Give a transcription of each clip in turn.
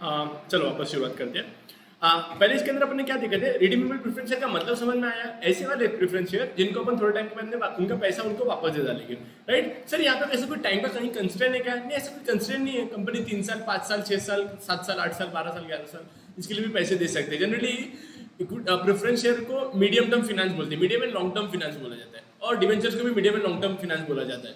चलो वापस शुरुआत करते हैं। पहले इसके अंदर अपन ने क्या देखा थे, रिडीमेबल प्रेफरेंस शेयर का मतलब समझ में आया। ऐसे वाले प्रेफरेंस शेयर जिनको अपन थोड़े टाइम के बाद में उनका पैसा उनको वापस दे डालेंगे, राइट। सर यहाँ पे ऐसा कोई टाइम का कहीं कंस्ट्रेंट है क्या? नहीं, ऐसा कोई कंस्ट्रेंट नहीं है। कंपनी 3 साल, 5 साल, 6 साल, 7 साल, 8 साल, 12 साल, 11 साल इसके लिए भी पैसे दे सकते हैं। जनरली प्रेफरेंस शेयर को मीडियम टर्म फाइनेंस बोलते हैं, medium and long term finance बोला जाता है, और डिवेंचर्स को भी medium and long term finance बोला जाता है।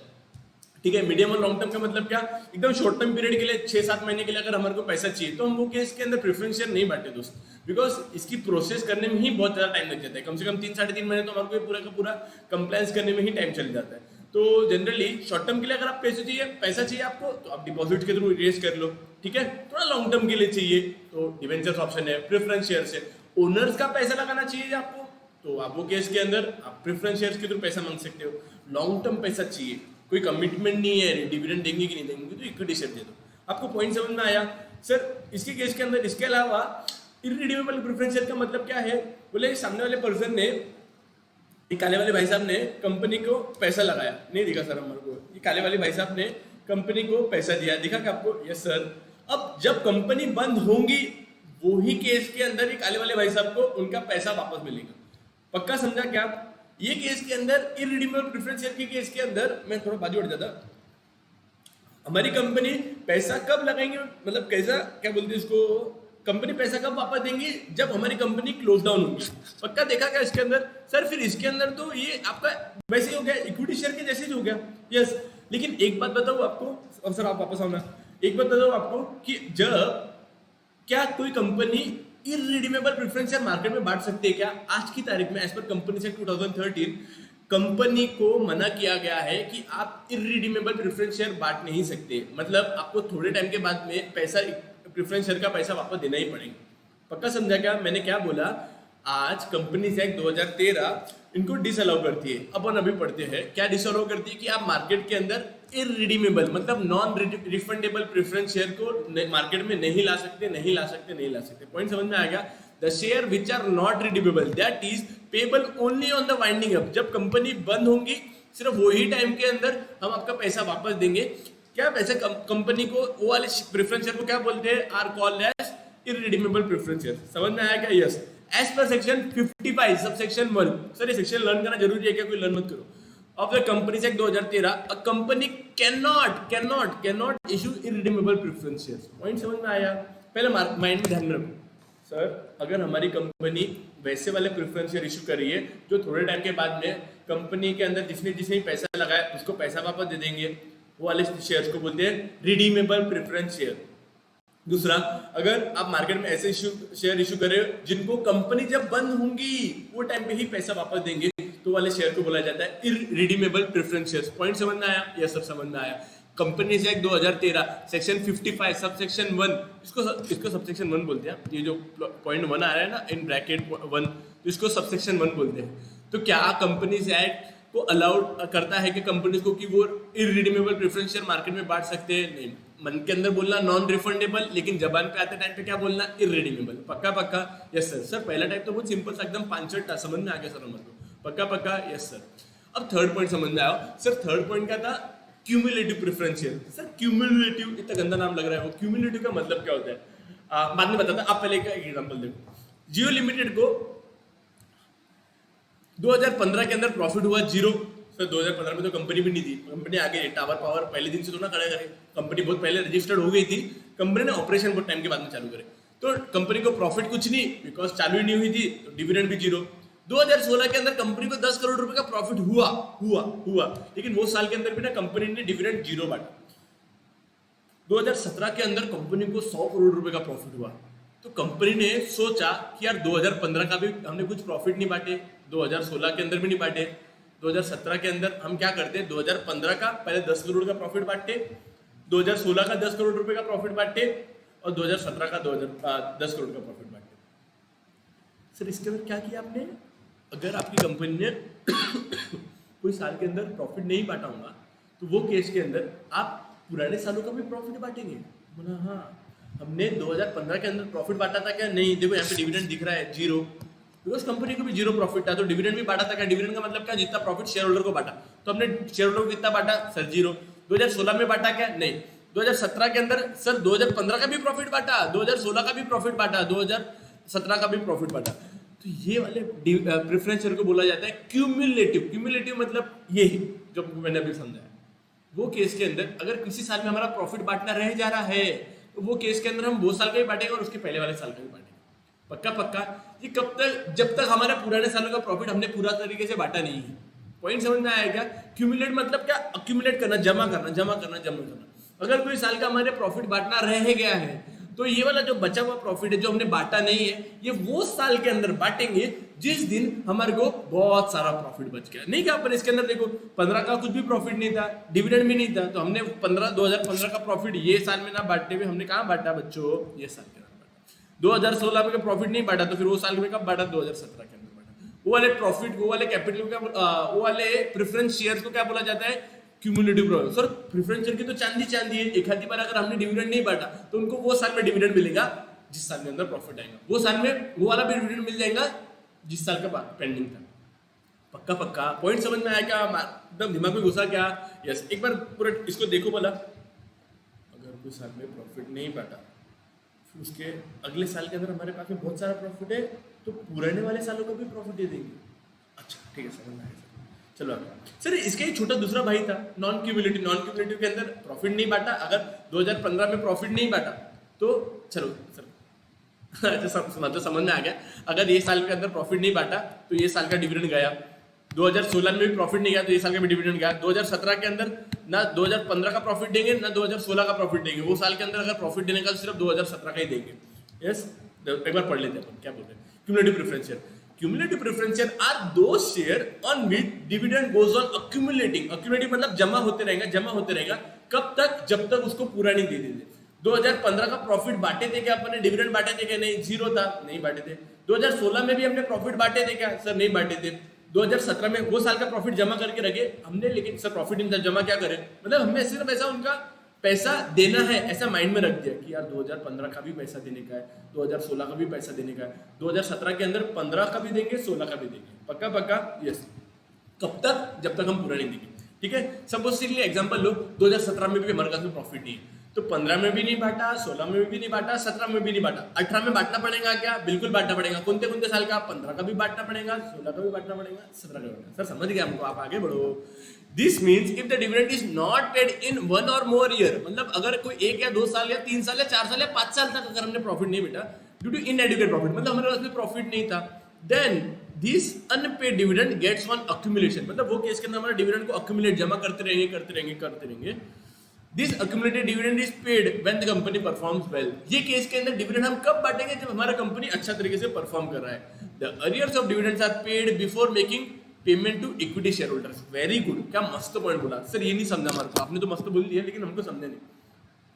ठीक है, मीडियम और लॉन्ग टर्म का मतलब क्या? एकदम शॉर्ट टर्म पीरियड के लिए 6-7 महीने के लिए अगर हमारे को पैसा चाहिए तो हम वो केस के अंदर प्रेफरेंस शेयर नहीं बांटते दोस्त, बिकॉज इसकी प्रोसेस करने में ही बहुत ज्यादा टाइम लग जाता है। कम से कम 3-3.5 महीने तो हमारे को पूरा का पूरा कंप्लायंस करने में ही टाइम चल जाता है। तो जनरली शॉर्ट टर्म के लिए अगर आप पैसा चाहिए आपको, तो आप डिपॉजिट के थ्रू रेज कर लो। ठीक है, थोड़ा लॉन्ग टर्म के लिए चाहिए तो डिवेंचर्स ऑप्शन है, प्रेफरेंस शेयर से। ओनर्स का पैसा लगाना चाहिए आपको, तो आप वो केस के अंदर आप प्रेफरेंस शेयर्स के थ्रू पैसा मांग सकते हो। लॉन्ग टर्म पैसा चाहिए, कोई कमिटमेंट नहीं है, डिविडेंड देंगे कि नहीं देंगे, तो इक्विटी शेयर दे दो। आपको पॉइंट समझ में आया? सर इसके केस के अंदर इसके अलावा इररिडीमेबल प्रेफरेंस शेयर का मतलब क्या है? बोले सामने वाले पर्सन ने, ये काले वाले भाई साहब ने कंपनी को पैसा लगाया, नहीं दिखा सर हमारे को, ये काले वाले भाई साहब ने कंपनी को पैसा दिया, दिखा क्या आपको? Yes sir. अब जब कंपनी बंद होंगी वो ही केस के अंदर ये काले वाले भाई साहब को उनका पैसा वापस मिलेगा। पक्का समझा क्या आप? ये केस के अंदर इररिडीमेबल प्रेफरेंस शेयर के केस के अंदर, मैं थोड़ा बाजू हट जाता, हमारी कंपनी पैसा कब लगाएंगे, मतलब कैसा क्या बोलते हैं इसको, कंपनी पैसा कब वापस देंगी? जब हमारी कंपनी क्लोज डाउन होगी। पक्का देखा क्या इसके अंदर? सर फिर इसके अंदर तो ये आपका वैसे ही हो गया, इक्विटी शेयर के जैसे ही हो गया। यस, लेकिन एक बात बताऊं आपको, और सर आप वापस आओ ना, एक बात बताऊं आपको कि जब क्या कोई company irredeemable preference share market में बांट सकती है क्या? आज की तारीख में as per company act 2013 company को मना किया गया है कि आप इररिडीमेबल प्रेफरेंस शेयर बांट नहीं सकते, मतलब आपको थोड़े टाइम के बाद में पैसा, प्रेफरेंस शेयर का पैसा वापस देना ही पड़ेगा। पक्का समझा क्या मैंने क्या बोला? आज कंपनी एक्ट 2013 इनको डिसअलाउ करती है। अपन अभी पढ़ते हैं क्या डिसअलाउ करती है, कि आप मार्केट के अंदर इररिडीमेबल मतलब नॉन रिफंडेबल प्रेफरेंस शेयर को मार्केट में नहीं ला सकते, नहीं ला सकते, नहीं ला सकते। पॉइंट समझ में आ गया? The share which are not redeemable that is payable only on the winding up. जब कंपनी बंद होंगी सिर्फ वही टाइम के अंदर हम आपका पैसा वापस देंगे। क्या पैसे कंपनी को, वो वाले प्रेफरेंस शेयर को क्या बोलते हैं? Are called as irredeemable preference share. समझ में आया क्या? Yes. As per section 55 subsection 1, sir ये सेक्शन लर्न करना जरूरी है क्या? कोई लर्न मत करो। Of the companies act 2013 a company cannot issue irredeemable preference shares. Point समझ में आया? पहले माइंड में ध्यान में रखो। सर अगर हमारी कंपनी वैसे वाले प्रेफरेंस शेयर इशू कर रही है जो थोड़े टाइम के बाद में कंपनी के अंदर जिसने जिसने पैसा लगाया उसको पैसा वापस दे देंगे, वो वाले शेयर्स को बोलते हैं रिडीमेबल प्रेफरेंस शेयर। दूसरा, अगर आप मार्केट में ऐसे शेयर इशू कर रहे हो जिनको कंपनी जब बंद होंगी वो टाइम पे ही पैसा वापस देंगे, तो वाले शेयर को बोला जाता है इररिडीमेबल प्रेफरेंस शेयर्स। पॉइंट समझ में आया? यस सर समझ में आया। कंपनीज एक्ट 2013 सेक्शन 55 सबसेक्शन 1, इसको सबसेक्शन 1 बोलते हैं। ये जो पॉइंट 1 आ रहा है ना इन ब्रैकेट 1, तो इसको सबसेक्शन 1 बोलते हैं। तो क्या कंपनीज एक्ट को अलाउड करता है कि कंपनीज को कि वो इररिडीमेबल प्रेफरेंस शेयर मार्केट में बांट सकते हैं? नहीं। मन के अंदर बोलना नॉन रिफंडेबल, लेकिन जबान पे आते टाइम पे क्या बोलना? इररिडीमेबल। पक्का पक्का? Yes sir. सर पहला टाइप तो बहुत सिंपल सा, एकदम पांचट था, समझ में आ गया सर हमारे को? पक्का पक्का? Yes sir. अब थर्ड पॉइंट समझ में आया? सर थर्ड पॉइंट क्या था? Cumulative preference share. Sir cumulative इतना गंदा नाम लग रहा है, वो क्यूमुलेटिव का मतलब क्या होता है बाद में बताता। आप पहले एक एग्जांपल देखो। जियो लिमिटेड को 2015 के अंदर प्रॉफिट हुआ 0। सर 2015 में तो कंपनी भी नहीं थी, कंपनी आगे टावर पावर पहले दिन से तो ना खड़ा करे, कंपनी बहुत पहले रजिस्टर्ड हो गई थी, कंपनी ने ऑपरेशन बहुत टाइम के बाद में चालू करे, तो कंपनी को प्रॉफिट कुछ नहीं, बिकॉज चालू ही नहीं हुई थी, तो डिविडेंड भी 0। 2016 के अंदर कंपनी को 10 करोड़ रुपए का प्रॉफिट हुआ, लेकिन वो साल के अंदर भी ना कंपनी ने डिविडेंड 0 बांटा। 2017 के अंदर कंपनी को 100 करोड़ रुपए का प्रॉफिट हुआ, तो कंपनी ने सोचा कि यार 2015 का भी हमने कुछ प्रॉफिट नहीं बांटे, 2016 के अंदर भी नहीं बांटे, 2017 के अंदर हम क्या करते हैं, 2015 का पहले 10 करोड़ का प्रॉफिट बांटते, 2016 का 10 करोड़ रुपए का प्रॉफिट बांटते और 2017 का 10 करोड़ का प्रॉफिट बांटते। सर इसके अंदर क्या किया आपने? अगर आपकी कंपनी ने कोई साल के अंदर प्रॉफिट नहीं बांटा होगा तो वो केस के अंदर आप पुराने सालों का भी प्रॉफिट बांटेंगे। बोला हाँ, हमने 2015 के अंदर प्रॉफिट बांटा था क्या? नहीं, देखो यहाँ पे डिविडेंड दिख रहा है 0, बिकॉज कंपनी को भी 0 प्रॉफिट था, तो डिविडेंड भी बांटा था क्या? डिविडेंड का मतलब क्या? जितना प्रॉफिट शेयर होल्डर को बांटा, तो हमने शेयर होल्डर को कितना बांटा? सर 0। 2016 में बांटा क्या? नहीं। 2017 के अंदर सर 2015 का भी प्रॉफिट बांटा, 2016 का भी प्रॉफिट बांटा, 2017 का भी प्रॉफिट बांटा। तो ये वाले प्रेफरेंस शेयर को बोला जाता है क्यूमुलेटिव। क्यूमुलेटिव मतलब ये है जो मैंने अभी समझाया। वो केस के अंदर अगर किसी साल में हमारा प्रॉफिट बांटना रह जा रहा है तो वो केस के अंदर हम वो साल का भी बांटेंगे और उसके पहले वाले साल का भी बांटेंगे। पक्का पक्का। ये कब तक? जब तक हमारे पुराने सालों का प्रॉफिट हमने पूरा तरीके से बांटा नहीं है। पॉइंट समझ में आया क्या? क्यूमुलेट मतलब क्या? अक्यूमुलेट करना, जमा करना, जमा करना, जमा करना। अगर कोई साल का हमारे प्रॉफिट बांटना रह गया है तो ये वाला जो बचा हुआ प्रॉफिट है जो हमने बांटा नहीं है, ये वो साल के अंदर बांटेंगे जिस दिन हमारे को बहुत सारा प्रॉफिट बच गया। नहीं क्या अपन इसके अंदर देखो 15 का कुछ भी प्रॉफिट नहीं था, डिविडेंड भी नहीं था, तो हमने 2015 का प्रॉफिट ये साल में ना बांटते हुए हमने कहाँ बांटा बच्चों? ये साल के अंदर बांटा। 2016 में का प्रॉफिट नहीं बांटा तो फिर वो साल में कब बांटा? 2017 के अंदर बांटा। वो वाले प्रॉफिट, वो वाले कैपिटल का, वो वाले प्रेफरेंस शेयर को क्या बोला जाता है? Cumulative profit. Sir preference share की तो चांदी है, एक आधी बार अगर हमने डिविडेंड नहीं बांटा तो उनको वो साल में डिविडेंड मिलेगा जिस साल के अंदर प्रॉफिट आएगा, वो साल में वो वाला भी डिविडेंड मिल जाएगा जिस साल का पेंडिंग था। पक्का पक्का। पॉइंट समझ में आया क्या? एकदम दिमाग में घुसा क्या? यस। एक बार पूरा इसको देखो भला। अगर कोई साल में प्रॉफिट नहीं बांटा फिर उसके अगले साल के अंदर हमारे पास में बहुत सारा प्रॉफिट है तो पुराने वाले सालों को भी प्रॉफिट दे देंगे। अच्छा ठीक है, समझ में आया। चलो सर इसका एक छोटा दूसरा भाई था नॉन क्यूमुलेटिव। नॉन क्यूमुलेटिव के अंदर प्रॉफिट नहीं बांटा, अगर 2015 में प्रॉफिट नहीं बांटा तो चलो सर अच्छा तो समझ में आ गया। अगर ये साल के अंदर प्रॉफिट नहीं बांटा तो ये साल का डिविडेंड गया, 2016 में भी प्रॉफिट नहीं गया तो ये साल का भी डिविडेंड गया, 2017 के अंदर ना 2015 का प्रॉफिट देंगे ना 2016 का प्रॉफिट देंगे, वो साल के अंदर अगर प्रॉफिट देने का तो सिर्फ 2017 का ही देंगे। यस, एक बार पढ़ लेते हैं क्या बोलते हैं। Cumulative preference share. Cumulative preference share are those share on which dividend goes on accumulating. Accumulating मतलब जमा होते रहेगा, जमा होते रहेगा। कब तक? जब तक उसको पूरा नहीं दे देते। 2015 का प्रॉफिट बांटे थे क्या अपने? डिविडेंड बांटे थे क्या? नहीं, जीरो था, नहीं बांटे थे। 2016 में भी हमने प्रॉफिट बांटे थे क्या? सर नहीं बांटे थे। 2017 में वो साल का प्रॉफिट जमा करके रखे हमने, लेकिन सर प्रॉफिट नहीं था, जमा क्या करें? मतलब हमने सिर्फ ऐसा उनका पैसा देना है ऐसा माइंड में रख दिया कि यार 2015 का भी पैसा देने का है, 2016 का भी पैसा देने का है, 2017 के अंदर 15 का भी देंगे, 16 का भी देंगे। पक्का पक्का। यस। कब तक? जब तक हम पूरा नहीं देंगे। ठीक है। सपोज के लिए एग्जांपल लो, 2017 में भी हमारे पास में प्रॉफिट नहीं है तो 15 में भी नहीं बांटा, 16 में भी नहीं बांटा, 17 में भी नहीं बांटा, 18 में बांटना पड़ेगा क्या? बिल्कुल बांटना पड़ेगा। कौन से साल का? 15 का भी बांटना पड़ेगा, 16 का भी बांटना पड़ेगा, 17 का भी बांटना। सर समझ गया हमको, आप आगे बढ़ो। This means if the dividend is not paid in 1 or more year, मतलब अगर कोई 1 या 2 साल या 3 साल या 4 साल या 5 साल तक अगर हमने प्रॉफिट नहीं बेटा ड्यू टू इनएडिक्वेट प्रॉफिट, मतलब हमारे पास में प्रॉफिट नहीं था, then this unpaid dividend gets on accumulation. मतलब वो केस के अंदर हमारे डिविडेंड को अक्यूमुलेट जमा करते रहेंगे। This accumulated dividend is paid when the company performs well. ये केस के अंदर डिविडेंड हम कब बांटेंगे? जब हमारा कंपनी अच्छा तरीके से परफॉर्म कर रहा है। The arrears of dividends are paid before making payment to equity share holders. Very good, क्या मस्त पॉइंट बोला सर। ये नहीं समझा हमारे को, आपने तो मस्त बोल दिया लेकिन हमको समझे नहीं।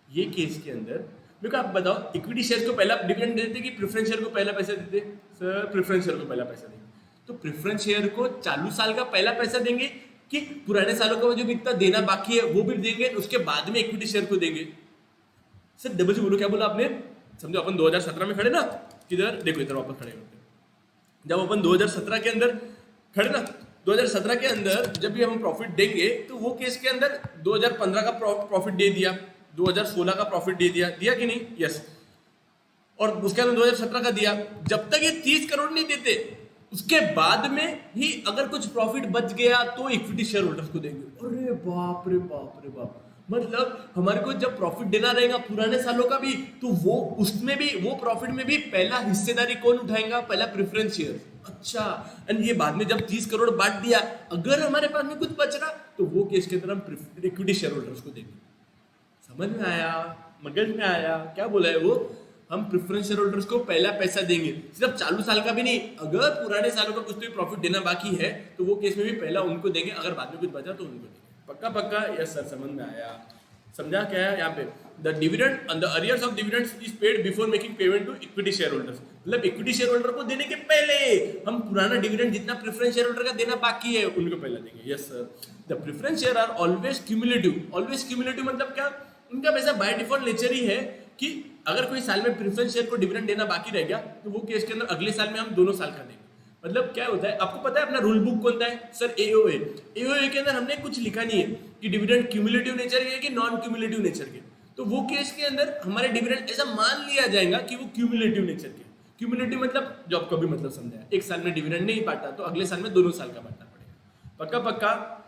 ये केस के अंदर मेरे को आप बताओ, इक्विटी शेयर को पहला डिविडेंड देते कि प्रेफरेंस शेयर को पहला पैसा देते? सर प्रेफरेंस शेयर को पहला पैसा देंगे। तो प्रेफरेंस शेयर को चालू साल का पहला पैसा देंगे कि पुराने सालों का जो भी इतना देना बाकी है वो भी देंगे, उसके बाद में इक्विटी शेयर को देंगे? सर डबल से बोलो, क्या बोला आपने? समझो अपन 2017 में खड़े ना, किधर देखो इधर वापस खड़े होते। जब अपन 2017 के अंदर खड़े ना, 2017 के अंदर जब भी हम प्रॉफिट देंगे तो वो केस के अंदर 2015 का प्रॉफिट दे दिया, 2016 का प्रॉफिट दे दिया कि नहीं? यस। और उसके अंदर 2017 का दिया। जब तक ये 30 करोड़ नहीं देते उसके बाद में ही अगर कुछ प्रॉफिट बच गया तो इक्विटी शेयर होल्डर्स को देंगे। अरे बाप रे बाप रे बाप। मतलब हमारे को जब प्रॉफिट देना रहेगा पुराने सालों का भी तो वो उसमें भी, वो प्रॉफिट में भी पहला हिस्सेदारी कौन उठाएगा? पहला प्रेफरेंस शेयर। अच्छा, एंड ये बाद में जब 30 करोड़ बांट दिया, अगर हमारे पास में कुछ बच रहा तो वो केस के अंदर हम इक्विटी शेयर होल्डर्स को देंगे। समझ में आया? मगज में आया? क्या बोला है वो? हम प्रेफरेंस शेयर होल्डर्स को पहला पैसा देंगे, सिर्फ चालू साल का भी नहीं, अगर पुराने सालों का कुछ तो प्रॉफिट देना बाकी है तो वो केस में भी पहला उनको देंगे, अगर बाद में कुछ बचा तो उनको देंगे। पक्का पक्का। यस सर, समझ में आया। समझा क्या है यहाँ पे? The dividend on the arrears of dividends is paid before making payment to equity share holders. मतलब इक्विटी शेयर होल्डर को देने के पहले हम पुराना डिविडेंड जितना प्रेफरेंस शेयर होल्डर का देना बाकी है उनको पहले देंगे। Yes sir. The preference share are always cumulative. Always cumulative मतलब क्या? उनका पैसा बाय डिफॉल्ट नेचर ही है कि अगर कोई साल में प्रेफरेंस शेयर को डिविडेंड देना बाकी रह गया तो वो केस के अंदर अगले साल में हम दोनों साल का देंगे। मतलब क्या होता है आपको पता है अपना रूल बुक कौन सा है? सर एओए के अंदर हमने कुछ लिखा नहीं है कि डिविडेंड क्यूमुलेटिव नेचर के कि नॉन क्यूमुलेटिव नेचर के। तो वो केस के अंदर हमारे डिविडेंड ऐसा मान लिया जाएगा कि वो क्यूमुलेटिव नेचर के। क्यूमुलेटिव मतलब जो आपको भी मतलब समझाया, एक साल में डिविडेंड नहीं बांटा तो अगले साल में दोनों साल का बांटना पड़ेगा। पक्का पक्का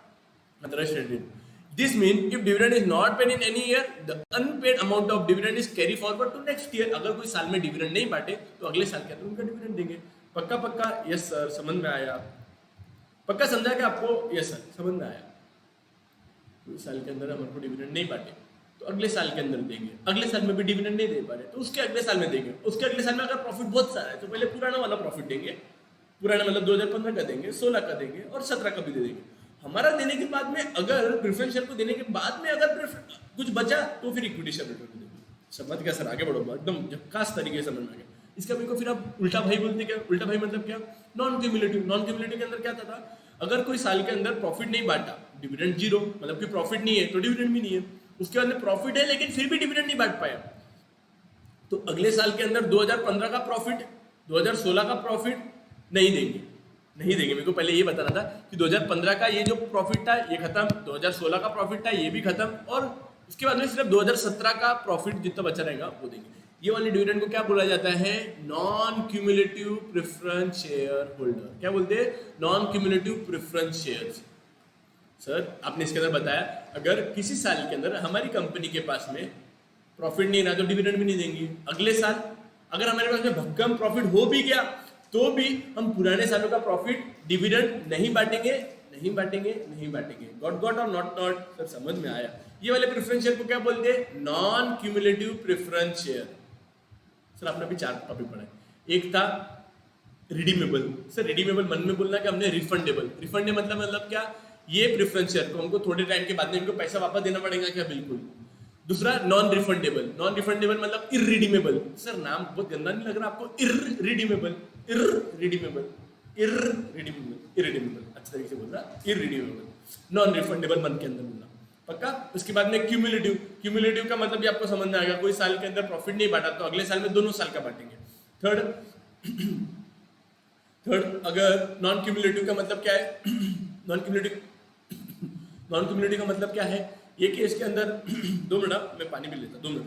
मतलब this means if dividend is not paid in any year, the unpaid amount of dividend is carry forward to next year। अगर कोई साल में डिविडेंड नहीं बांटे तो अगले साल के अंदर उनका डिविडेंड देंगे। पक्का पक्का यस सर समझ में आया? पक्का समझा क्या आपको? यस सर समझ में आया। कोई साल के अंदर हमारे को डिविडेंड नहीं बांटे तो अगले साल के अंदर देंगे, अगले साल में भी डिविडेंड नहीं दे पा रहे तो उसके अगले साल में देंगे, उसके अगले साल में अगर प्रॉफिट बहुत सारा है तो पहले पुराना वाला प्रॉफिट देंगे, पुराना मतलब 2015 का देंगे, 16 का देंगे और 17 का भी दे देंगे। हमारा देने के बाद में अगर प्रेफरेंस शेयर को देने के बाद में अगर कुछ बचा तो फिर इक्विटी शेयर रिटर्न देंगे। समझ गया सर? आगे बढ़ो, एकदम झक्कास तरीके से समझ में आ गया। इसका भी को फिर आप उल्टा भाई बोलते क्या? उल्टा भाई मतलब क्या? Non cumulative. नॉन क्यूमुलेटिव के अंदर क्या था? अगर कोई साल के अंदर प्रॉफिट नहीं बांटा, डिविडेंड जीरो, मतलब कि प्रॉफिट नहीं है तो डिविडेंड भी नहीं है, उसके बाद में प्रॉफिट है लेकिन फिर भी डिविडेंड नहीं बांट पाया, तो अगले साल के अंदर 2015 का प्रॉफिट, 2016 का प्रॉफिट नहीं देंगे। नहीं देंगे। मेरे को पहले ये बताना था कि 2015 का ये जो प्रॉफिट था ये खत्म, 2016 का प्रॉफिट था ये भी खत्म, और इसके बाद में सिर्फ 2017 का प्रॉफिट जितना बचा रहेगा वो देंगे। ये वाले डिविडेंड को क्या बोला जाता है? Non cumulative preference share holder. क्या बोलते हैं? Non cumulative preference shares. Sir आपने इसके अंदर बताया अगर किसी साल के अंदर हमारी कंपनी के पास में प्रॉफिट नहीं रहा तो डिविडेंड भी नहीं देंगे। अगले साल अगर हमारे पास में भक्कम प्रॉफिट हो भी गया तो भी हम पुराने सालों का प्रॉफिट डिविडेंड नहीं बांटेंगे, नहीं बांटेंगे, नहीं बांटेंगे। गॉट गॉट और नॉट नॉट? सर समझ में आया। ये वाले प्रेफरेंस शेयर को क्या बोलते हैं? Non cumulative preference share. Sir आपने अभी 4 टॉपिक पढ़ा है। एक था रिडीमेबल। सर रिडीमेबल मन में बोलना कि हमने रिफंडेबल। रिफंडेबल मतलब क्या? ये प्रेफरेंस शेयर को हमको थोड़े टाइम के बाद में इनको पैसा वापस देना पड़ेगा क्या? बिल्कुल। दूसरा नॉन रिफंडेबल। नॉन रिफंडेबल मतलब इररिडीमेबल। सर नाम बहुत गंदा नहीं लग रहा आपको? Irredeemable, irredeemable, irredeemable, irredeemable. अच्छा तरीके से बोल रहा, इररिडीमेबल। नॉन रिफंडेबल मन के अंदर बोलना। पक्का? उसके बाद में क्यूमुलेटिव। क्यूमुलेटिव का मतलब भी आपको समझ में आएगा, कोई साल के अंदर प्रॉफिट नहीं बांटा तो अगले साल में दोनों साल का बांटेंगे। थर्ड अगर नॉन क्यूमुलेटिव का मतलब क्या है? नॉन क्यूमुलेटिव का मतलब क्या है? ये केस के अंदर 2 मिनट मैं पानी भी लेता, 2 मिनट।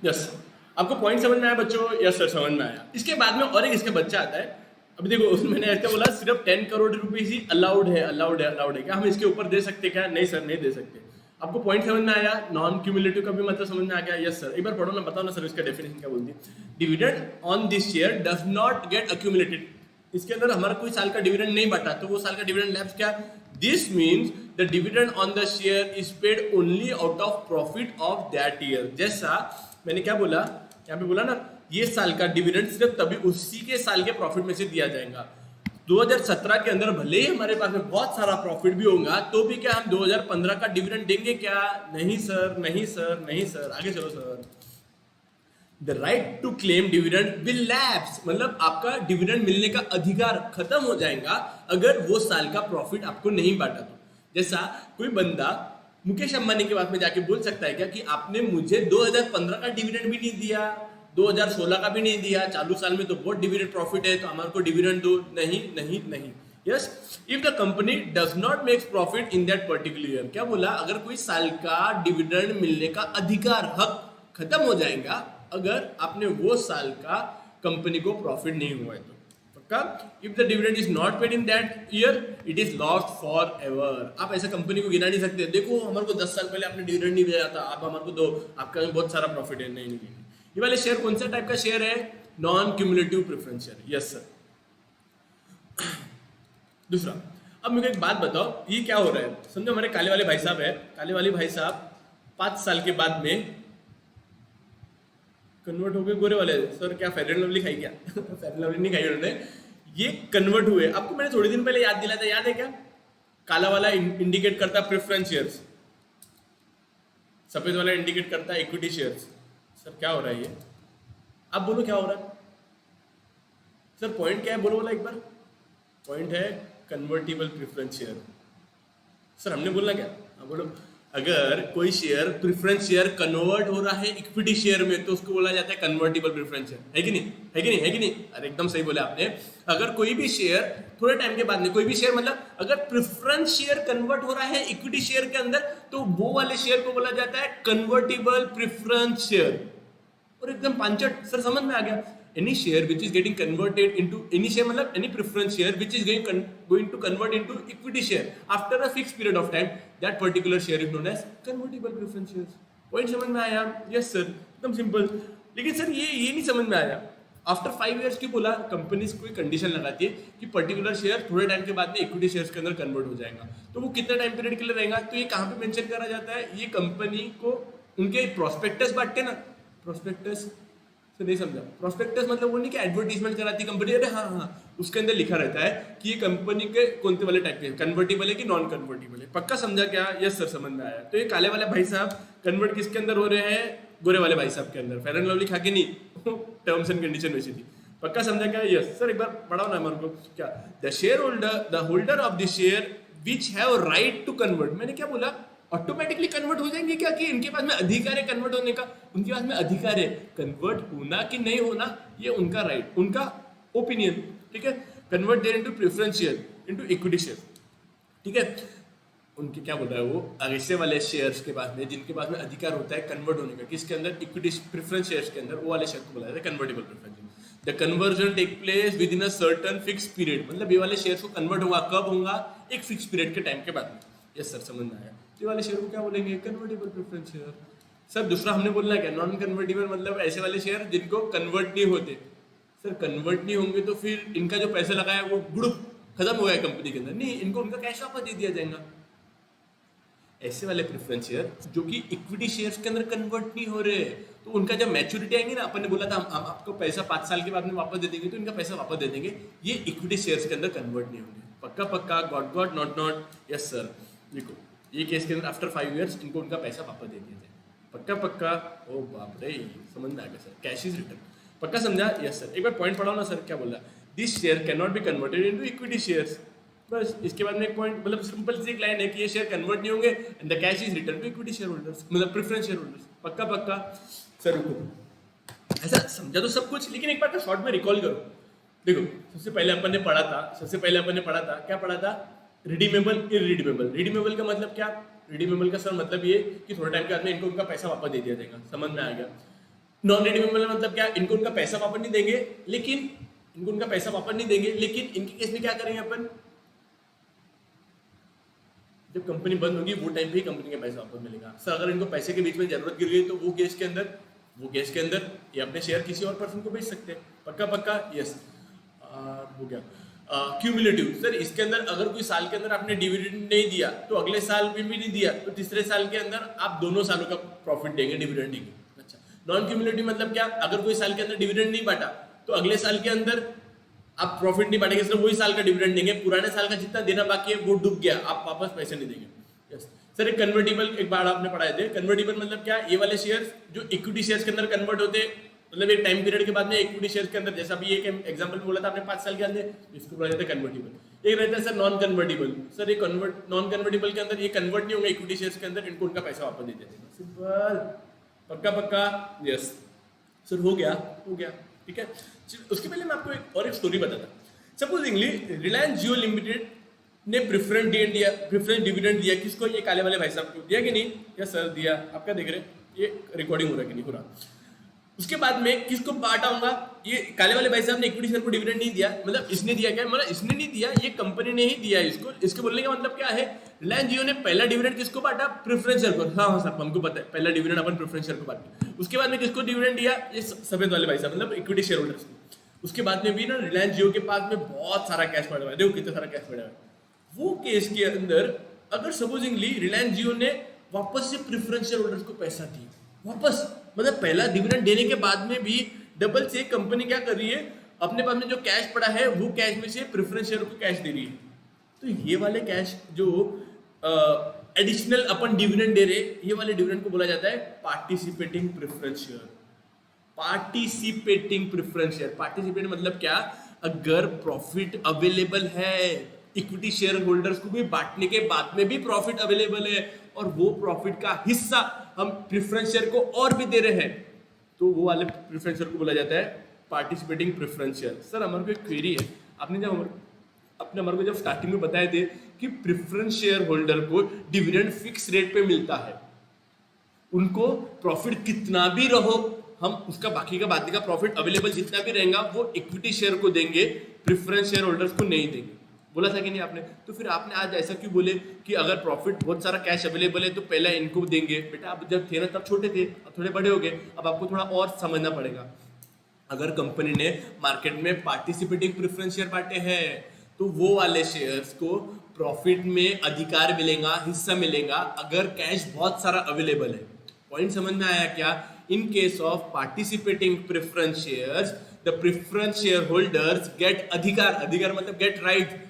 यस आपको पॉइंट समझ में आया बच्चों? यस सर समझ में आया। इसके बाद में और एक इसका बच्चा आता है। अभी देखो उसमें मैंने ऐसा बोला सिर्फ 10 करोड़ रुपीस ही अलाउड है, अलाउड है, अलाउड है। क्या हम इसके ऊपर दे सकते क्या? नहीं सर नहीं दे सकते। आपको पॉइंट समझ में आया? नॉन क्यूमुलेटिव का भी मतलब समझ में आ गया? Yes sir. एक बार पढ़ो ना, बताओ ना सर इसका डेफिनेशन क्या बोलती है? Dividend on this share does not gate accumulated. इसके अंदर हमारा कोई साल का डिविडेंड नहीं बांटा तो वो साल का डिविडेंड लैप्स क्या? This means the dividend on the share is paid only out of profit of that year. जैसा मैंने क्या बोला यहाँ पे बोला ना, ये साल का डिविडेंड सिर्फ तभी उसी के साल के प्रॉफिट में से दिया जाएगा। 2017 के अंदर भले ही हमारे पास में बहुत सारा प्रॉफिट भी होगा तो भी क्या हम 2015 का डिविडेंड देंगे क्या? नहीं सर, नहीं सर, नहीं सर। आगे चलो sir. The right to claim dividend will lapse, मतलब आपका डिविडेंड मिलने का अधिकार खत्म हो जाएगा अगर वो साल का प्रॉफिट आपको नहीं बांटा तो। जैसा कोई बंदा मुकेश अंबानी के बाद में जाके बोल सकता है क्या कि आपने मुझे 2015 का डिविडेंड भी नहीं दिया, 2016 का भी नहीं दिया, चालू साल में तो बहुत डिविडेंड प्रॉफिट है तो हमारे को डिविडेंड दो। नहीं नहीं नहीं। Yes if the company does not makes profit in that particular year. क्या बोला? अगर कोई साल का डिविडेंड मिलने का अधिकार, हक खत्म हो जाएगा अगर आपने वो साल का कंपनी को प्रॉफिट नहीं हुआ है तो। पक्का? If the dividend is not paid in that year it is lost for ever. आप ऐसे कंपनी को गिना नहीं सकते, देखो हमारे को 10 साल पहले आपने डिविडेंड नहीं दिया था, आप हमारे को दो, आपका बहुत सारा प्रॉफिट है। नहीं नहीं। ये वाले शेयर कौन सा टाइप का शेयर है? Non cumulative preference share. Yes sir. दूसरा, अब मुझे एक बात बताओ, ये क्या हो रहा है? समझो हमारे काले वाले भाई साहब है, काले वाले भाई साहब 5 साल के बाद में कन्वर्ट हो गए गोरे वाले। सर क्या फेयर एंड लवली खाई क्या? फेयर एंड लवली नहीं खाई उन्होंने, ये कन्वर्ट हुए। आपको मैंने थोड़े दिन पहले याद दिलाया था, याद है क्या? काला वाला इंडिकेट करता है प्रेफरेंस शेयर्स, सफेद वाला इंडिकेट करता है इक्विटी शेयर्स। सर क्या हो रहा है ये? आप बोलो क्या हो रहा है? सर पॉइंट क्या है? बोलो बोला एक बार। पॉइंट है कन्वर्टिबल प्रेफरेंस शेयर। सर हमने बोलना क्या? हाँ बोलो। अगर कोई शेयर प्रेफरेंस शेयर कन्वर्ट हो रहा है इक्विटी शेयर में तो उसको बोला जाता है कन्वर्टिबल प्रेफरेंस शेयर, है कि नहीं, है कि नहीं, है कि नहीं? अरे एकदम सही बोले आपने। अगर कोई भी शेयर थोड़े टाइम के बाद में, कोई भी शेयर मतलब अगर प्रेफरेंस शेयर कन्वर्ट हो रहा है इक्विटी शेयर के अंदर तो वो वाले शेयर को बोला जाता है कन्वर्टिबल प्रेफरेंस शेयर। और एकदम पांचट सर समझ में आ गया। Any share which is getting converted into, any share मतलब any preference share which is going to convert into equity share after a fix period of time, that particular share is known as convertible preference share. Point समझ में आया? Yes sir, एकदम simple. लेकिन sir ये नहीं समझ में आया, आफ्टर 5 years क्यों बोला? कंपनीज कोई कंडीशन लगाती है कि पर्टिकुलर शेयर थोड़े टाइम के बाद में इक्विटी शेयर्स के अंदर कन्वर्ट हो जाएगा, तो वो कितना टाइम पीरियड के लिए रहेगा? तो ये कहाँ पे मेंशन करा जाता है? ये कंपनी को उनके प्रोस्पेक्टस बांटते ना, प्रोस्पेक्टस से नहीं समझा? प्रोस्पेक्टस मतलब वो नहीं कि एडवर्टीजमेंट कराती कंपनी, अरे हाँ हाँ, उसके अंदर लिखा रहता है कि ये कंपनी के कौन से वाले टाइप के, कन्वर्टिबल है कि नॉन कन्वर्टिबल है। पक्का समझा क्या? यस सर, समझ में आया। तो ये काले वाले भाई साहब कन्वर्ट किसके अंदर हो रहे हैं? गोरे वाले भाई साहब के अंदर। फेयर एंड लवली खा के नहीं, टर्म्स एंड कंडीशन वैसी थी। पक्का समझा क्या? यस सर, एक बार पढ़ाओ ना हमारे को। क्या? The share holder, the holder of the share which have right to convert. मैंने क्या बोला? ऑटोमेटिकली कन्वर्ट हो जाएंगे क्या? कि इनके पास में अधिकार है कन्वर्ट होने का? उनके पास में अधिकार है कन्वर्ट होना कि नहीं होना, ये उनका राइट, उनका ओपिनियन, ठीक है। Convert there into preference share, into equity share, ठीक है। उनके क्या बोल रहा है वो, ऐसे वाले शेयर्स के पास में जिनके पास में अधिकार होता है कन्वर्ट होने का, किसके अंदर? इक्विटी प्रेफरेंस शेयर्स के अंदर, वो वाले शेयर को बोला जाता है convertible preference. The conversion take place within a certain fix period, मतलब ये वाले शेयर्स को कन्वर्ट होगा, कब होगा? एक फिक्स पीरियड के टाइम के बाद में। यस सर, समझ में आया। ये वाले शेयर को क्या बोलेंगे? Convertible preference share. सर दूसरा हमने बोलना क्या? नॉन कन्वर्टेबल, मतलब ऐसे वाले शेयर जिनको कन्वर्ट नहीं होते। सर कन्वर्ट नहीं होंगे तो फिर इनका जो पैसा लगाया वो गुड़ुप खत्म हो गया कंपनी के अंदर, नहीं, इनको उनका कैश वापस दे दिया जाएगा। ऐसे वाले प्रेफरेंस शेयर जो कि इक्विटी शेयर्स के अंदर कन्वर्ट नहीं हो रहे, तो उनका जब मैच्योरिटी आएंगे ना, अपन ने बोला था हम आपको पैसा 5 साल के बाद में वापस दे देंगे, तो इनका पैसा वापस दे देंगे, ये इक्विटी शेयर्स के अंदर कन्वर्ट नहीं होंगे। पक्का पक्का, got got, not not? Yes sir. देखो ये केस के अंदर आफ्टर 5 years इनको उनका पैसा वापस दे दिया जाए। पक्का पक्का? ओ बाप रे, समझ में आ गया सर, कैश इज रिटर्न। पक्का समझा? Yes sir. एक बार पॉइंट पढ़ाओ ना सर, क्या बोला? This share can not be converted into equity shares. बस इसके बाद में एक पॉइंट, मतलब सिंपल सी एक लाइन है कि ये शेयर कन्वर्ट नहीं होंगे and the cash is return to equity share holders, मतलब प्रेफरेंस शेयर होल्डर्स। पक्का पक्का सर। रुको, ऐसा समझा तो सब कुछ, लेकिन एक बार शॉर्ट में रिकॉल करो। देखो सबसे पहले अपन ने पढ़ा था, क्या पढ़ा था? Redeemable, irredeemable. रिडीमेबल का मतलब क्या? रिडीमेबल का सर मतलब ये कि थोड़े टाइम के बाद में इनको उनका पैसा वापस दे दिया जाएगा, समझ में आ गया। नॉन रिडीमेबल मतलब क्या? इनको उनका पैसा वापस नहीं देंगे, लेकिन इनके केस में क्या करेंगे अपन? जब कंपनी बंद होगी वो टाइम पे ही कंपनी का पैसा वापस मिलेगा। सर अगर इनको पैसे के बीच में जरूरत गिर गई तो वो केस के अंदर ये अपने शेयर किसी और पर्सन को बेच सकते हैं। पक्का पक्का? यस हो गया। क्यूमुलेटिव, सर इसके अंदर अगर कोई साल के अंदर आपने डिविडेंड नहीं दिया तो अगले साल में भी नहीं दिया तो तीसरे साल के अंदर आप दोनों सालों का प्रॉफिट देंगे, डिविडेंड देंगे। अच्छा, नॉन क्यूमुलेटिव मतलब क्या? अगर कोई साल के अंदर डिविडेंड नहीं बांटा तो अगले साल के अंदर आप प्रॉफिट नहीं बांटेंगे, सिर्फ वही साल का डिविडेंड देंगे, पुराने साल का जितना देना बाकी है वो डूब गया, आप वापस पैसे नहीं देंगे। Yes sir. एक कन्वर्टेबल, एक बार आपने पढ़ाए थे, कन्वर्टेबल मतलब क्या? ये वाले शेयर्स जो इक्विटी शेयर्स के अंदर कन्वर्ट होते, मतलब एक टाइम पीरियड के बाद में इक्विटी शेयर्स के अंदर, जैसा अभी एक एग्जांपल बोला था आपने 5 साल के अंदर, इसको बोला जाता है कन्वर्टेबल। एक रहता है सर नॉन कन्वर्टेबल। सर ये नॉन कन्वर्टेबल के अंदर ये कन्वर्ट नहीं होंगे इक्विटी शेयर्स के अंदर, इनको उनका पैसा वापस दे देंगे। सिंपल। पक्का पक्का? Yes sir. हो गया, ठीक है। उसके पहले मैं आपको एक स्टोरी बताता। सपोजिंगली रिलायंस जियो लिमिटेड ने प्रेफरेंस डिविडेंड दिया, किसको? ये काले वाले भाई साहब को दिया कि नहीं? यस सर दिया। आप क्या देख रहे हैं? ये रिकॉर्डिंग हो रहा है कि नहीं हो रहा? उसके बाद में किसको बांटा होगा? ये काले वाले भाई साहब ने इक्विटी शेयर को डिविडेंड नहीं दिया, मतलब इसने दिया क्या? मतलब इसने नहीं दिया, ये कंपनी ने ही दिया इसको। इसके बोलने का मतलब क्या है? रिलायंस जियो ने पहला डिविडेंड किसको बांटा? प्रेफरेंस शेयर को। हाँ सर हमको पता है, पहला डिविडेंड अपन प्रेफरेंस शेयर को बांटे। उसके बाद में किसको डिविडेंड दिया? ये सफेद वाले भाई साहब, मतलब इक्विटी शेयर होल्डर्स को। उसके बाद में भी ना रिलायंस जियो के पास में बहुत सारा कैश पड़ा हुआ है, देखो कितना सारा कैश पड़ा हुआ है। वो केस के अंदर अगर सपोजिंगली रिलायंस जियो ने वापस से प्रेफरेंस शेयर होल्डर्स को पैसा दिया वापस, मतलब पहला डिविडेंड देने के बाद में भी डबल से कंपनी क्या कर रही है? अपने पास में जो कैश पड़ा है वो कैश में से प्रेफरेंस शेयर को कैश दे रही है। तो ये वाले कैश जो एडिशनल अपन डिविडेंड दे रहे, ये वाले डिविडेंड को बोला जाता है participating preference share. Participating preference share, participate मतलब क्या? अगर प्रॉफिट अवेलेबल है, इक्विटी शेयर होल्डर्स को भी बांटने के बाद में भी प्रॉफिट अवेलेबल है, और वो प्रॉफिट का हिस्सा हम प्रेफरेंस शेयर को और भी दे रहे हैं, तो वो वाले प्रेफरेंस शेयर को बोला जाता है पार्टिसिपेटिंग प्रेफरेंस शेयर। सर हमारे को एक क्वेरी है, आपने हमारे को जब स्टार्टिंग में बताए थे कि प्रेफरेंस शेयर होल्डर को डिविडेंड फिक्स रेट पे मिलता है, उनको प्रॉफिट कितना भी रहो हम उसका बाकी का प्रॉफिट अवेलेबल जितना भी रहेगा वो इक्विटी शेयर को देंगे, प्रेफरेंस शेयर होल्डर्स को नहीं देंगे, बोला था कि नहीं आपने? तो फिर आपने आज ऐसा क्यों बोले कि अगर प्रॉफिट बहुत सारा कैश अवेलेबल है तो पहला इनको देंगे? बेटा आप जब थे ना तब छोटे थे, अब थोड़े बड़े हो गए, अब आपको थोड़ा और समझना पड़ेगा। अगर कंपनी ने मार्केट में पार्टिसिपेटिंग प्रेफरेंस शेयर बांटे हैं तो वो वाले शेयर्स को प्रॉफिट में अधिकार मिलेगा, हिस्सा मिलेगा अगर कैश बहुत सारा अवेलेबल है। पॉइंट समझ में आया क्या? In case of participating preference shares the preference share holders get अधिकार मतलब get right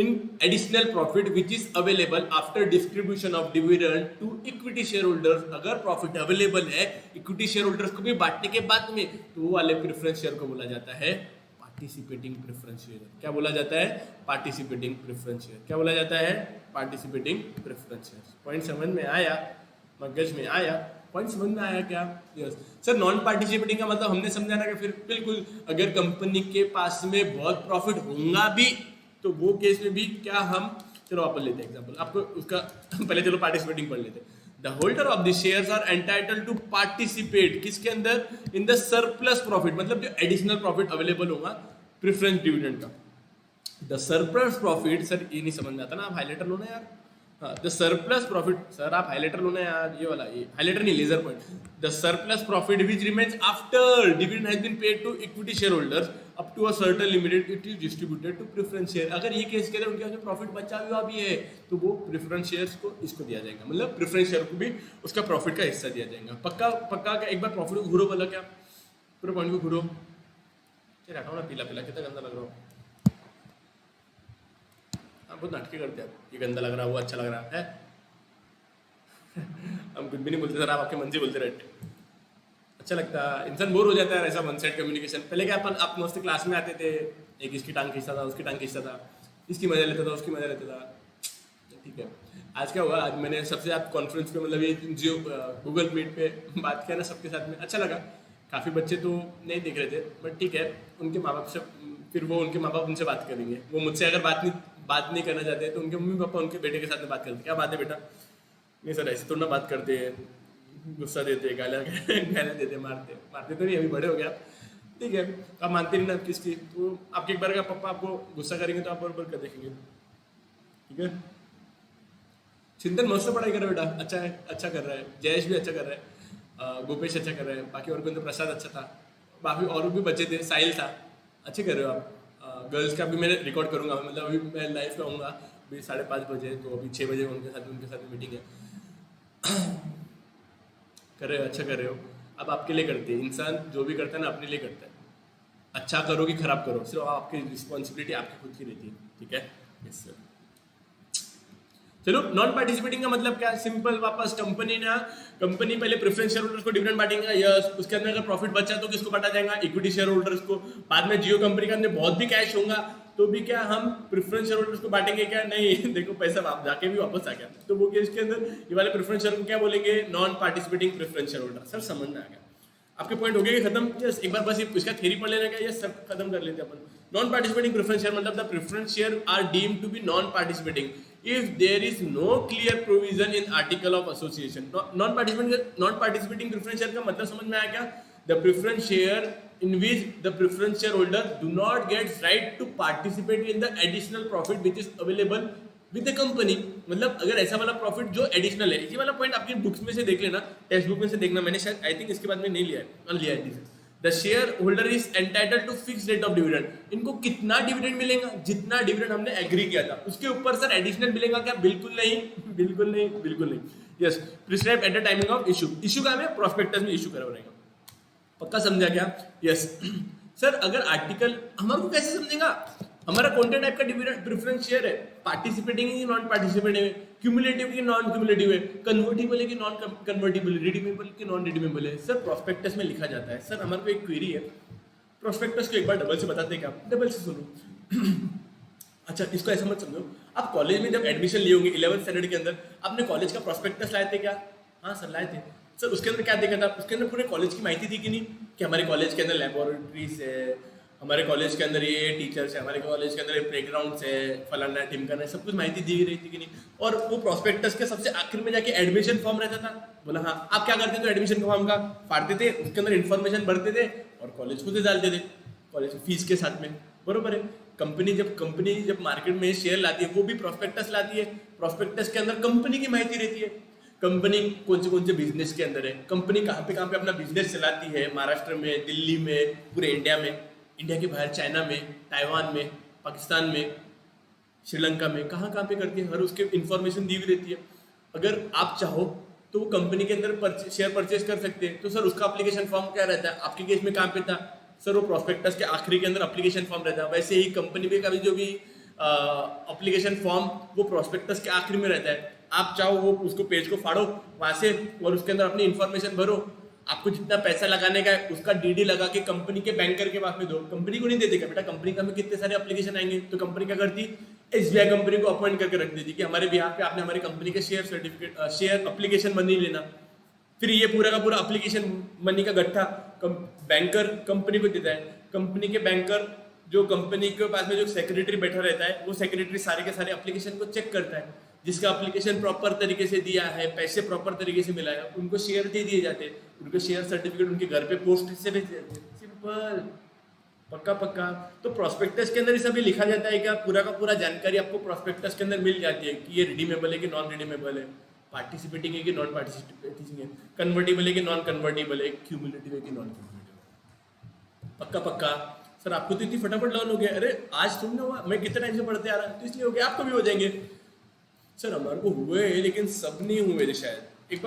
in additional profit which is available after distribution of dividend to equity shareholders। अगर प्रॉफिट अवेलेबल है इक्विटी शेयर होल्डर्स को भी बांटने के बाद में, तो वो वाले प्रेफरेंस शेयर को बोला जाता है पार्टिसिपेटिंग प्रेफरेंस शेयर। क्या बोला जाता है? Participating preference share. क्या बोला जाता है? Participating preference share. पॉइंट समझ में आया? मगज में आया? पॉइंट समझ में आया क्या? Yes sir. नॉन पार्टिसिपेटिंग का मतलब हमने समझाना कि फिर बिल्कुल अगर कंपनी के पास में बहुत प्रॉफिट होगा भी तो वो केस में भी क्या हम, चलो आप लेते हैं एग्जांपल आपको उसका पहले चलो पार्टिसिपेटिंग पढ़ लेते हैं। The holder of the shares are entitled to participate किसके अंदर? इन द सरप्लस प्रॉफिट, मतलब जो एडिशनल प्रॉफिट अवेलेबल होगा प्रेफरेंस डिविडेंड का। द सरप्लस प्रॉफिट, सर ये नहीं समझ में आता ना, आप हाईलाइटर लो ना यार। हाँ, द सरप्लस प्रॉफिट, सर आप हाईलाइटर लो ना यार, ये वाला, ये हाईलाइटर नहीं, laser point. The surplus profit which remains after dividend has been paid to equity share holders up to a certain limit it is distributed to preference share. अगर ये केस के अंदर उनके पास में प्रॉफिट बचा हुआ भी है तो वो प्रेफरेंस शेयर्स को इसको दिया जाएगा, मतलब प्रेफरेंस शेयर को भी उसका प्रॉफिट का हिस्सा दिया जाएगा। पक्का का एक बार प्रॉफिट को घूरो बोला क्या, पूरे पॉइंट को घूरो। चल हटाओ ना, पीला कितना गंदा लग रहा हो। बहुत नाटके करते हैं, ये गंदा लग रहा है, वो अच्छा लग रहा है। हम कुछ भी नहीं बोलते सर, आप आपके मन से बोलते रहते। अच्छा लगता है, इंसान बोर हो जाता है ऐसा वन साइड कम्युनिकेशन। पहले क्या आप मस्त क्लास में आते थे, एक इसकी टांग खींचता था, उसकी टांग खींचता था, इसकी मजा लेता था, उसकी मजा लेता था। ठीक है, आज क्या हुआ, आज मैंने सबसे आप कॉन्फ्रेंस पे मतलब ये जियो गूगल मीट पे बात किया ना सबके साथ में, अच्छा लगा। काफ़ी बच्चे तो नहीं देख रहे थे बट ठीक है, उनके माँ बाप से फिर वो उनके माँ बाप उनसे बात करेंगे। वो मुझसे अगर बात नहीं करना चाहते तो उनके मम्मी पापा उनके बेटे के साथ में बात करते, क्या बात है बेटा? नहीं सर ऐसे तो ना बात करते हैं, गुस्सा देते, गालियाँ देते, मारते तो नहीं, अभी बड़े हो गया। ठीक है, आप मानते नहीं ना किसकी, तो आपके एक बार का पापा आपको गुस्सा करेंगे तो आप बराबर कर देखेंगे। ठीक है, चिंतन मस्त पढ़ाई कर रहा है बेटा, अच्छा है, अच्छा कर रहा है। जयेश भी अच्छा कर रहा है, गोपेश अच्छा कर रहा है, बाकी और कोई तो प्रसाद अच्छा था, बाकी और भी बच्चे थे, साहिल था, अच्छे कर रहे हो आप। गर्ल्स का भी मैं रिकॉर्ड करूंगा, मतलब अभी मैं लाइव पे आऊँगा अभी 5:30 बजे, तो अभी 6 बजे उनके साथ मीटिंग है। कर रहे हो, अच्छा कर रहे हो। अब आपके लिए करते हैं, इंसान जो भी करता है ना अपने लिए करता है। अच्छा करो कि खराब करो, सिर्फ आपकी रिस्पॉन्सिबिलिटी आपकी खुद की रहती है। ठीक है, यस सर। चलो, नॉन पार्टिसिपेटिंग का मतलब क्या? सिंपल, वापस कंपनी पहले प्रेफरेंस शेयर होल्डर्स को डिविडेंड बांटेगा, यस। उसके अंदर अगर प्रॉफिट बचा तो किसको बांटा जाएगा? इक्विटी शेयर होल्डर्स को। बाद में जियो कंपनी के अंदर बहुत भी कैश होगा तो भी क्या हम प्रेफरेंस शेयर होल्डर्स को बांटेंगे क्या? नहीं, देखो पैसा जाके भी वापस आ गया, तो वो केस के अंदर ये वाले प्रेफरेंस शेयर को क्या बोलेंगे? Non participating preference share holder. Sir समझ में आ गया आपके पॉइंट हो गया कि खत्म? यस, एक बार बस इसका थ्योरी पढ़ लेना क्या, यस सब खत्म कर लेते अपन। नॉन पार्टिसिपेटिंग प्रेफरेंस शेयर मतलब the preference share are deemed to be non participating if there is no clear provision in article of association। Non participating preference share का मतलब समझ में आया क्या? The preference share in which the preference shareholder do not get right to participate in the additional profit which is available with the company। मतलब अगर ऐसा वाला प्रॉफिट जो एडिशनल है, ये वाला पॉइंट आपकी बुक्स में से देख लेना, टेक्स्ट बुक में से देखना, मैंने शायद आई थिंक इसके बाद में नहीं लिया है। The share holder is entitled to fix rate of dividend. इनको कितना डिविडेंड मिलेगा? जितना डिविडेंड हमने एग्री किया था, उसके ऊपर सर एडिशनल मिलेगा क्या? बिल्कुल नहीं, बिल्कुल नहीं, बिल्कुल नहीं। Yes, prescribe at the timing of issue का हमें प्रोस्पेक्टस में इशू करा रहेगा। पक्का समझा क्या? Yes sir. अगर आर्टिकल हमारे को कैसे समझेगा? हमारा कौन टाइप का डिविडेंड प्रेफरेंस शेयर है? पार्टिसिपेटिंग है, नॉन पार्टिसिपेटिंग है, क्यूमुलेटिव की नॉन क्यूमुलेटिव है, कन्वर्टिबल है कि नॉन कन्वर्टिबल, रिडीमेबल कि नॉन रिडीमेबल है? सर प्रोस्पेक्टस में लिखा जाता है। सर हमारे को एक क्वेरी है, प्रोस्पेक्टस को एक बार डबल से बताते हैं क्या? डबल से सुनो। अच्छा, इसको ऐसा मत समझो, आप कॉलेज में जब एडमिशन लिए होंगे 11th स्टैंडर्ड के अंदर, आपने कॉलेज का प्रोस्पेक्टस लाए थे क्या? हाँ सर लाए थे सर। उसके अंदर क्या देखा था? उसके अंदर पूरे कॉलेज की माहिती थी कि नहीं, कि हमारे कॉलेज के अंदर लेबोरेटरीज है, हमारे कॉलेज के अंदर ये टीचर्स है, हमारे कॉलेज के अंदर ये प्लेग्राउंड्स है, फलाना ढिमकाना है, सब कुछ माहिती दी रही थी कि नहीं? और वो प्रोस्पेक्टस के सबसे आखिर में जाके एडमिशन फॉर्म रहता था। बोला हाँ, आप क्या करते थे? एडमिशन फॉर्म का फाड़ते थे, उसके अंदर इन्फॉर्मेशन भरते थे और कॉलेज खुद ही डालते थे, कॉलेज फीस के साथ में, बरोबर है। कंपनी जब मार्केट में शेयर लाती है वो भी प्रोस्पेक्टस लाती है। प्रोस्पेक्टस के अंदर कंपनी की माहिती रहती है, कंपनी कौन से बिजनेस के अंदर है, कंपनी कहाँ पे अपना बिजनेस चलाती है, महाराष्ट्र में, दिल्ली में, पूरे इंडिया में, इंडिया के बाहर चाइना में, ताइवान में, पाकिस्तान में, श्रीलंका में, कहाँ पे करती है, हर उसके इन्फॉर्मेशन दी हुई रहती है। अगर आप चाहो तो वो कंपनी के अंदर शेयर परचेज कर सकते हैं। तो सर उसका एप्लीकेशन फॉर्म क्या रहता है? आपके केस में कहाँ पे था सर? वो प्रोस्पेक्टस के आखिरी के अंदर एप्लीकेशन फॉर्म रहता है। वैसे ही कंपनी में का भी जो भी एप्लीकेशन फॉर्म वो प्रोस्पेक्टस के आखिरी में रहता है। आप चाहो वो उसको पेज को फाड़ो वहां से और उसके अंदर अपनी इन्फॉर्मेशन भरो। आपको जितना पैसा लगाने का है उसका डीडी लगा के कंपनी के बैंकर के पास में दो। कंपनी को नहीं देते क्या बेटा? कंपनी का में कितने सारे एप्लीकेशन आएंगे, तो कंपनी क्या करती? एसबीआई कंपनी को अपॉइंट करके रख देती कि हमारे बिहाफ पे आपने हमारी कंपनी के share certificate, share application money लेना। फिर ये पूरा का पूरा एप्लीकेशन मनी का गट्ठा बैंकर कंपनी को देता है। कंपनी के बैंकर जो कंपनी के पास में जो सेक्रेटरी बैठा रहता है, वो सेक्रेटरी सारे के सारे एप्लीकेशन को चेक करता है। जिसका एप्लीकेशन प्रॉपर तरीके से दिया है, पैसे प्रॉपर तरीके से मिला है, उनको शेयर दे दिए जाते हैं। उनको शेयर सर्टिफिकेट उनके घर पे पोस्ट से भेज देते हैं। सिंपल, पक्का। तो प्रोस्पेक्टस के अंदर ये सभी लिखा जाता है क्या? पूरा का पूरा जानकारी आपको प्रोस्पेक्टस के अंदर मिल जाती है कि ये रिडीमेबल है कि नॉन रिडीमेबल है, पार्टिसिपेटिंग है कि नॉन पार्टिसिपेटिंग है, कन्वर्टिबल है कि नॉन कन्वर्टिबल है, क्यूमुलेटिव है कि नॉन क्यूमुलेटिव। पक्का सर। आपको तो इतनी फटाफट लर्न हो गया। अरे आज तुमने हुआ, मैं कितने टाइम से पढ़ते आ रहा हूँ, तो इसलिए हो गया, आपको भी हो जाएंगे सर। हमारे को हुए लेकिन सब नहीं हुए थे शायद। एक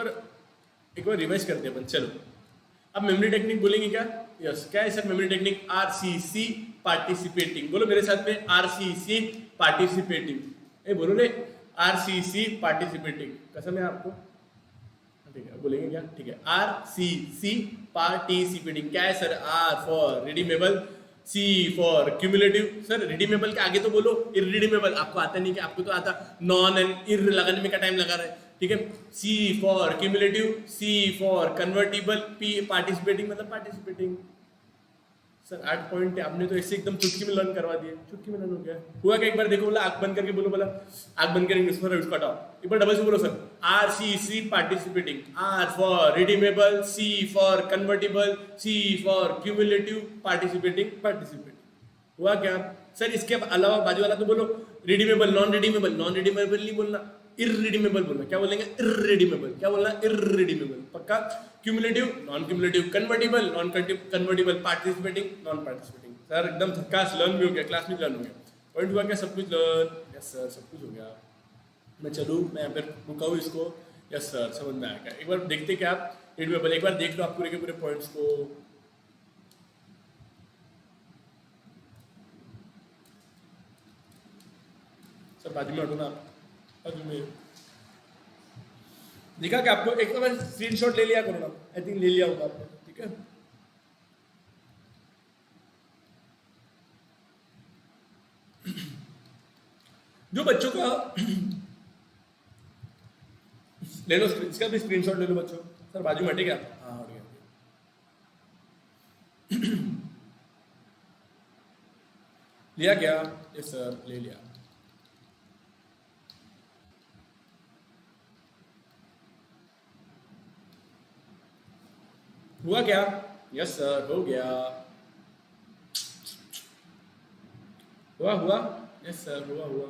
बार रिवाइज करते हैं अपन। चलो अब मेमोरी टेक्निक बोलेंगे क्या? यस, क्या है sir memory technique? RCC participating. बोलो मेरे साथ में, आरसीसी पार्टिसिपेटिंग। ए बोलो रे, आरसीसी पार्टिसिपेटिंग। कसम है आपको? ठीक है, बोलेंगे क्या? ठीक है, आरसीसी पार्टिसिपेटिंग। क्या है sir? R for redeemable, C for cumulative. Sir redeemable के आगे तो बोलो इररिडीमेबल। आपको आता नहीं क्या? आपको तो आता। नॉन एंड इर लगाने में क्या टाइम लगा रहा है? ठीक है, C for cumulative, C for convertible, P participating मतलब पार्टिसिपेटिंग। सर 8 पॉइंट है, आपने तो ऐसे एकदम चुटकी में लर्न करवा दिए। चुटकी में लर्न हो गया। हुआ क्या? एक बार देखो, बोला आंख बंद करके बोलो, बोला आंख बंद करेंगे उसको हटाओ। एक बार डबल से बोलो sir, R C C participating. R for redeemable, C for convertible, C for cumulative, participating. हुआ क्या सर? इसके अलावा बाजू वाला तो बोलो, रिडीमेबल, नॉन रिडीमेबल नहीं बोलना, इररिडीमेबल बोलना। क्या बोलेंगे? इररिडीमेबल। क्या बोलना? इररिडीमेबल। पक्का। Cumulative, non cumulative, convertible, non convertible, participating, non participating. Sir एकदम झक्कास, लर्न भी हो गया, क्लास में लर्न हो गया। पॉइंट हुआ क्या? सब कुछ लर्न। यस सर, सब कुछ हो गया। मैं चलूँ, मैं यहाँ पर रुका हूँ इसको। यस सर, समझ में आ गया। एक बार देखते क्या आप रिडीमेबल, एक बार देख लो आप पूरे के पूरे पॉइंट्स को। सर बाजू में हटो ना आप, बाजू में दिखा क्या आपको? एक बार स्क्रीनशॉट ले लिया करो ना, आई थिंक ले लिया होगा आपने। ठीक है, जो बच्चों का ले लो, इसका भी स्क्रीनशॉट ले लो बच्चों। सर बाजू में हटे क्या? हाँ हट गया। लिया क्या? यस सर, ले लिया। हुआ क्या? यस सर, हो गया। हुआ यस सर, हुआ।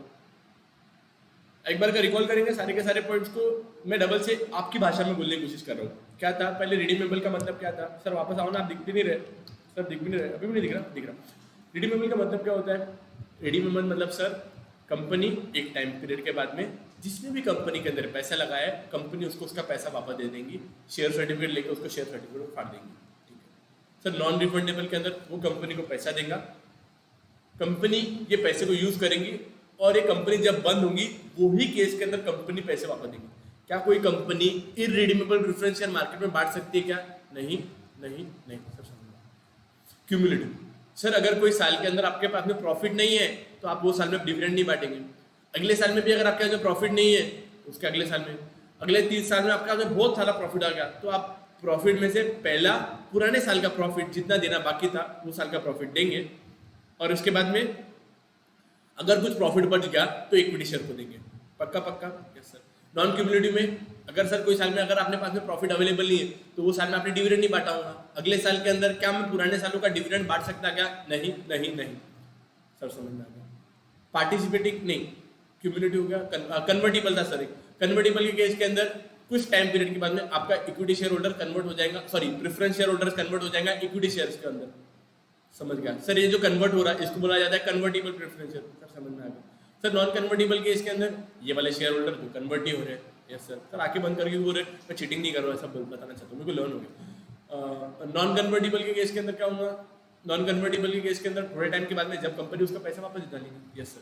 एक बार का रिकॉल करेंगे सारे के सारे पॉइंट्स को। मैं डबल से आपकी भाषा में बोलने की कोशिश कर रहा हूँ। क्या था पहले? रिडीमेबल का मतलब क्या था? सर वापस आओ ना, आप दिख भी नहीं रहे सर, दिख भी नहीं रहे, अभी भी नहीं दिख रहा। रिडीमेबल का मतलब क्या होता है? रिडीमेबल मतलब सर, कंपनी एक टाइम पीरियड के बाद में जिसने भी कंपनी के अंदर पैसा लगाया है, कंपनी उसको उसका पैसा वापस दे देंगी। शेयर सर्टिफिकेट लेकर उसको शेयर सर्टिफिकेट फाड़ देंगी। ठीक है सर। नॉन रिफंडेबल के अंदर वो कंपनी को पैसा देगा, कंपनी ये पैसे को यूज करेंगी, और ये कंपनी जब बंद होगी वही केस के अंदर कंपनी पैसे वापस देगी। क्या कोई company irredeemable preference share market में बांट सकती है क्या? नहीं सर। क्यूमुलेटिव सर, अगर कोई साल के अंदर आपके पास में प्रॉफिट नहीं है तो आप वो साल में डिविडेंड नहीं बांटेंगे। अगले साल में भी अगर आपके पास प्रॉफिट नहीं है, उसके अगले साल में, अगले 30 साल में आपका अगर बहुत सारा प्रॉफिट आ गया, तो आप प्रॉफिट में से पहला पुराने साल का प्रॉफिट जितना देना बाकी था वो साल का प्रॉफिट देंगे, और उसके बाद में अगर कुछ प्रॉफिट बच गया तो इक्विटी शेयर को देंगे। पक्का पक्का? Yes sir. नॉन क्यूमुलेटिव में अगर सर कोई साल में अगर आपने पास में प्रॉफिट अवेलेबल नहीं है, तो वो साल में आपने डिविडेंड नहीं बांटा होगा, अगले साल के अंदर क्या मैं पुराने सालों का डिविडेंड बांट सकता क्या? नहीं नहीं नहीं सर, समझ में आ गया। पार्टिसिपेटिंग नहीं, क्यूमुलेटिव हो गया, कन्वर्टिबल था सर। कन्वर्टिबल के केस के अंदर कुछ टाइम पीरियड के बाद में आपका इक्विटी शेयर होल्डर कन्वर्ट हो जाएगा, sorry preference share holder convert हो जाएगा इक्विटी शेयर्स के अंदर। समझ गया सर? ये जो कन्वर्ट हो रहा है इसको बोला जाता है कन्वर्टिबल प्रेफरेंस शेयर। सर समझ में आ गया। सर नॉन कन्वर्टिबल केस के अंदर ये वाले शेयर होल्डर जो कन्वर्ट ही हो रहे हैं। Yes sir. सर आंखें बंद करके बोल रहे मैं चीटिंग नहीं कर रहा हूँ, ऐसा बताना चाहता हूँ, मेरे को लर्न हो गया। नॉन कन्वर्टिबल के केस के अंदर क्या होगा? नॉन कन्वर्टिबल के केस के अंदर थोड़े टाइम के बाद में जब कंपनी उसका पैसा वापस डालेगी। Yes sir.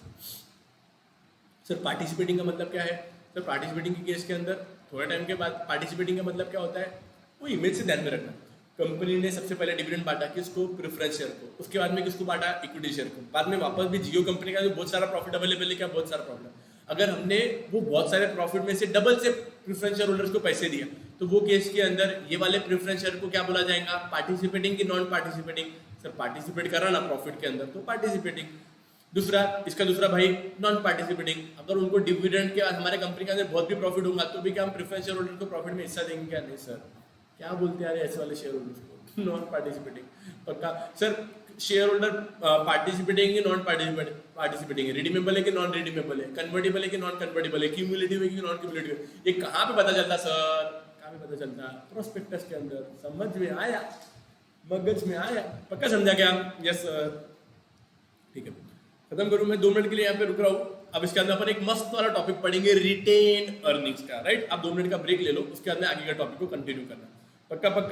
सर पार्टिसिपेटिंग का मतलब क्या है? सर पार्टिसिपेटिंग के केस के अंदर थोड़े टाइम के बाद, पार्टिसिपेटिंग का मतलब क्या होता है? वो इमेज से ध्यान में रखना। कंपनी ने सबसे पहले डिविडेंड बांटा किसको? प्रेफरेंस शेयर को। उसके बाद में किसको बांटा? इक्विटी शेयर को। बाद में वापस भी जियो कंपनी का जो बहुत सारा प्रॉफिट अवेलेबल है, क्या बहुत सारा प्रॉफिट, अगर हमने वो बहुत सारे प्रॉफिट में से डबल से प्रेफरेंस शेयर होल्डर्स को पैसे दिया, तो वो केस के अंदर ये वाले प्रेफरेंस शेयर को क्या बोला जाएगा? पार्टिसिपेटिंग की नॉन पार्टिसिपेटिंग? सर पार्टिसिपेट कर रहा ना प्रॉफिट के अंदर, तो पार्टिसिपेटिंग। दूसरा, इसका दूसरा भाई नॉन पार्टिसिपेटिंग, अगर उनको डिविडेंड के बाद हमारे कंपनी के अंदर बहुत भी प्रॉफिट होगा तो भी क्या हम प्रेफरेंस शेयर होल्डर को प्रॉफिट में हिस्सा देंगे क्या? नहीं सर। क्या बोलते हैं ऐसे वाले शेयर होल्डर्स को? Non participating. पक्का सर? शेयर होल्डर पार्टिसिपेटिंग है, नॉन पार्टिसिपेटिंग है, रिडीमेबल है कि नॉन रिडीमेबल है, कन्वर्टेबल है कि नॉन कन्वर्टेबल है, क्यूमुलेटिव है कि नॉन क्यूमुलेटिव है, ये कहाँ पे पता चलता सर? कहाँ पे पता चलता? प्रोस्पेक्टस के अंदर। समझ में आया? मगज में आया? पक्का समझा क्या? Yes sir. ठीक है, खत्म करूं मैं, 2 मिनट के लिए यहाँ पे रुक रहा हूँ। अब इसके अंदर अपन एक मस्त वाला टॉपिक पढ़ेंगे, रिटेन अर्निंग्स का। राइट, आप 2 मिनट का ब्रेक ले लो, उसके अंदर आगे का टॉपिक को कंटिन्यू करना। पक्का पक्का?